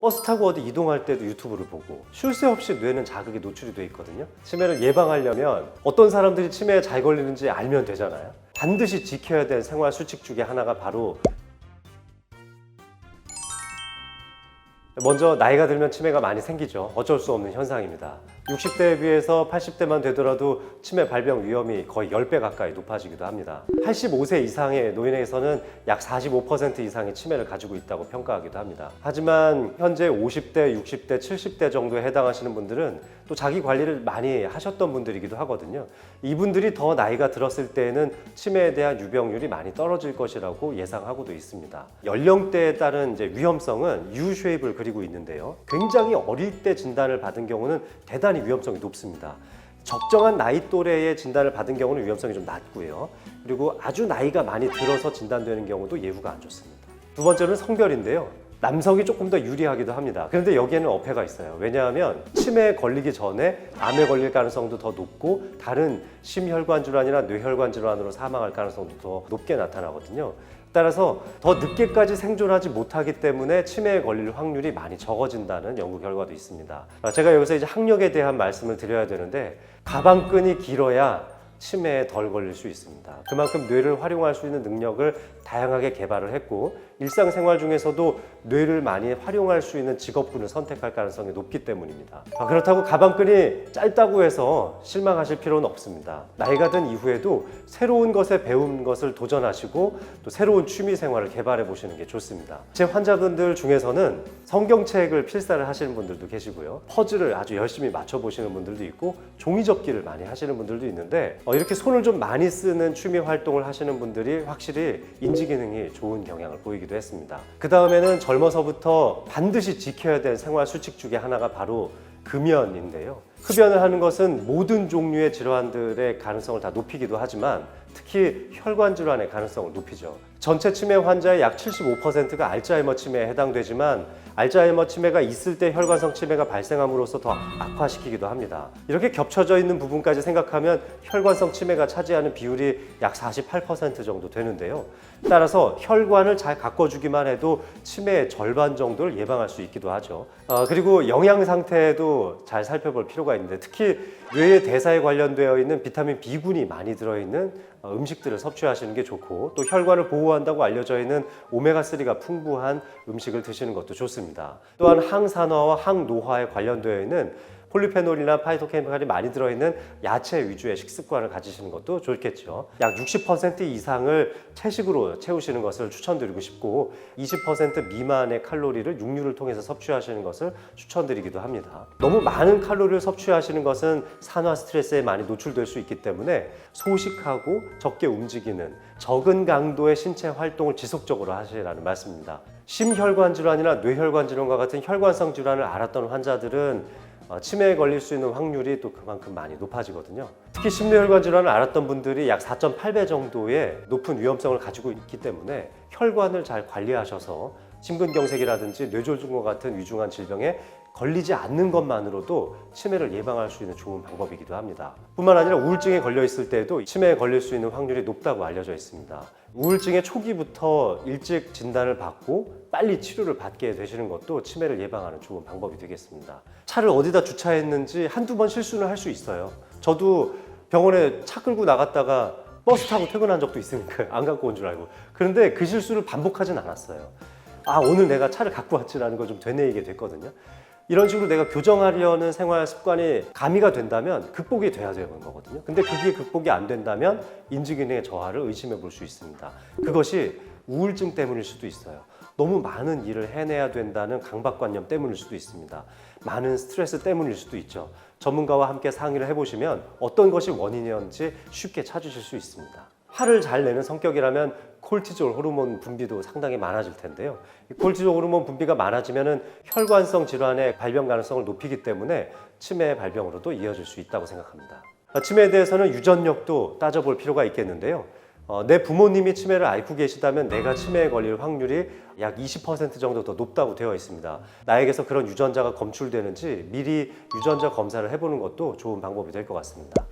버스 타고 어디 이동할 때도 유튜브를 보고 쉴 새 없이 뇌는 자극에 노출이 돼 있거든요. 치매를 예방하려면 어떤 사람들이 치매에 잘 걸리는지 알면 되잖아요. 반드시 지켜야 될 생활 수칙 중에 하나가 바로 먼저 나이가 들면 치매가 많이 생기죠. 어쩔 수 없는 현상입니다. 60대에 비해서 80대만 되더라도 치매 발병 위험이 거의 10배 가까이 높아지기도 합니다. 85세 이상의 노인에서는 약 45% 이상의 치매를 가지고 있다고 평가하기도 합니다. 하지만 현재 50대, 60대, 70대 정도에 해당하시는 분들은 또 자기 관리를 많이 하셨던 분들이기도 하거든요. 이분들이 더 나이가 들었을 때에는 치매에 대한 유병률이 많이 떨어질 것이라고 예상하고도 있습니다. 연령대에 따른 위험성은 U-쉐입을 그리고 있는데요. 굉장히 어릴 때 진단을 받은 경우는 대단히 위험성이 높습니다. 적정한 나이 또래의 진단을 받은 경우는 위험성이 좀 낮고요. 그리고 아주 나이가 많이 들어서 진단되는 경우도 예후가 안 좋습니다. 두 번째는 성별인데요. 남성이 조금 더 유리하기도 합니다. 그런데 여기에는 어폐가 있어요. 왜냐하면 치매에 걸리기 전에 암에 걸릴 가능성도 더 높고 다른 심혈관 질환이나 뇌혈관 질환으로 사망할 가능성도 더 높게 나타나거든요. 따라서 더 늦게까지 생존하지 못하기 때문에 치매에 걸릴 확률이 많이 적어진다는 연구 결과도 있습니다. 제가 여기서 이제 학력에 대한 말씀을 드려야 되는데 가방끈이 길어야 치매에 덜 걸릴 수 있습니다. 그만큼 뇌를 활용할 수 있는 능력을 다양하게 개발을 했고 일상생활 중에서도 뇌를 많이 활용할 수 있는 직업군을 선택할 가능성이 높기 때문입니다. 그렇다고 가방끈이 짧다고 해서 실망하실 필요는 없습니다. 나이가 든 이후에도 새로운 것에 배운 것을 도전하시고 또 새로운 취미 생활을 개발해 보시는 게 좋습니다. 제 환자분들 중에서는 성경책을 필사를 하시는 분들도 계시고요. 퍼즐을 아주 열심히 맞춰보시는 분들도 있고 종이접기를 많이 하시는 분들도 있는데 이렇게 손을 좀 많이 쓰는 취미 활동을 하시는 분들이 확실히 인지 기능이 좋은 경향을 보이기도 했습니다. 그 다음에는 젊어서부터 반드시 지켜야 될 생활 수칙 중에 하나가 바로 금연인데요. 흡연을 하는 것은 모든 종류의 질환들의 가능성을 다 높이기도 하지만 특히 혈관 질환의 가능성을 높이죠. 전체 치매 환자의 약 75%가 알츠하이머 치매에 해당되지만 알츠하이머 치매가 있을 때 혈관성 치매가 발생함으로써 더 악화시키기도 합니다. 이렇게 겹쳐져 있는 부분까지 생각하면 혈관성 치매가 차지하는 비율이 약 48% 정도 되는데요. 따라서 혈관을 잘 가꿔주기만 해도 치매의 절반 정도를 예방할 수 있기도 하죠. 그리고 영양 상태도 잘 살펴볼 필요가 있는데 특히 뇌의 대사에 관련되어 있는 비타민 B군이 많이 들어있는 음식들을 섭취하시는 게 좋고 또 혈관을 보호한다고 알려져 있는 오메가3가 풍부한 음식을 드시는 것도 좋습니다. 또한 항산화와 항노화에 관련되어 있는 폴리페놀이나 파이토케미칼이 많이 들어있는 야채 위주의 식습관을 가지시는 것도 좋겠죠. 약 60% 이상을 채식으로 채우시는 것을 추천드리고 싶고 20% 미만의 칼로리를 육류를 통해서 섭취하시는 것을 추천드리기도 합니다. 너무 많은 칼로리를 섭취하시는 것은 산화 스트레스에 많이 노출될 수 있기 때문에 소식하고 적게 움직이는 적은 강도의 신체 활동을 지속적으로 하시라는 말씀입니다. 심혈관 질환이나 뇌혈관 질환과 같은 혈관성 질환을 앓았던 환자들은 치매에 걸릴 수 있는 확률이 또 그만큼 많이 높아지거든요. 특히 심뇌혈관 질환을 앓았던 분들이 약 4.8배 정도의 높은 위험성을 가지고 있기 때문에 혈관을 잘 관리하셔서 심근경색이라든지 뇌졸중과 같은 위중한 질병에 걸리지 않는 것만으로도 치매를 예방할 수 있는 좋은 방법이기도 합니다. 뿐만 아니라 우울증에 걸려 있을 때도 치매에 걸릴 수 있는 확률이 높다고 알려져 있습니다. 우울증의 초기부터 일찍 진단을 받고 빨리 치료를 받게 되시는 것도 치매를 예방하는 좋은 방법이 되겠습니다. 차를 어디다 주차했는지 한두 번 실수는 할 수 있어요. 저도 병원에 차 끌고 나갔다가 버스 타고 퇴근한 적도 있으니까 안 갖고 온 줄 알고. 그런데 그 실수를 반복하진 않았어요. 오늘 내가 차를 갖고 왔지라는 걸 좀 되뇌이게 됐거든요. 이런 식으로 내가 교정하려는 생활 습관이 가미가 된다면 극복이 돼야 되는 거거든요. 근데 그게 극복이 안 된다면 인지기능의 저하를 의심해 볼 수 있습니다. 그것이 우울증 때문일 수도 있어요. 너무 많은 일을 해내야 된다는 강박관념 때문일 수도 있습니다. 많은 스트레스 때문일 수도 있죠. 전문가와 함께 상의를 해보시면 어떤 것이 원인이었는지 쉽게 찾으실 수 있습니다. 화를 잘 내는 성격이라면 콜티졸 호르몬 분비도 상당히 많아질 텐데요. 이 콜티졸 호르몬 분비가 많아지면 혈관성 질환의 발병 가능성을 높이기 때문에 치매 발병으로도 이어질 수 있다고 생각합니다. 치매에 대해서는 유전력도 따져볼 필요가 있겠는데요. 내 부모님이 치매를 앓고 계시다면 내가 치매에 걸릴 확률이 약 20% 정도 더 높다고 되어 있습니다. 나에게서 그런 유전자가 검출되는지 미리 유전자 검사를 해보는 것도 좋은 방법이 될 것 같습니다.